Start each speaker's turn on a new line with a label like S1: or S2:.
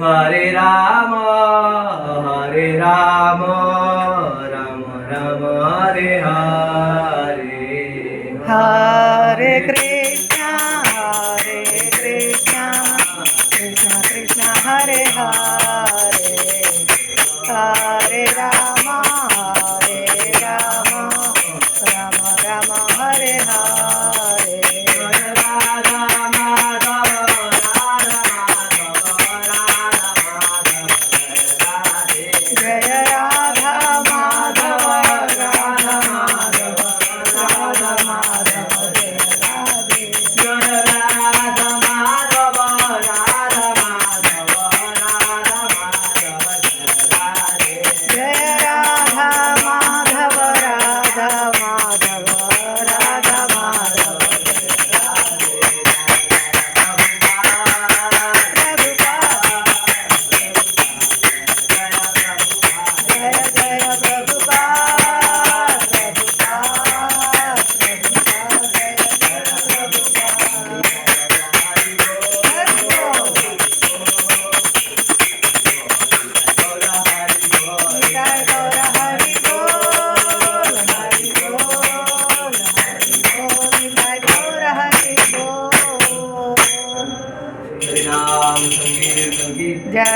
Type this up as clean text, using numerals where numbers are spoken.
S1: હરે રામ રામ રામ હરે હરે
S2: હરે કૃષ્ણ કૃષ્ણ કૃષ્ણ હરે હરે હરે રામ રામ રામ હરે હરે
S1: રાધા માધવ
S2: જય રાધા માધવ રાધા માધવ રાધા માધવ જય રાધે
S1: જય રાધા માધવ રાધા માધવ રાધા માધવ
S2: જય રાધા માધવ રાધા માધવ રાધા માધવ જય જય પ્રભુપાદ
S1: હરિનામ સંગીત સંગીત
S2: જય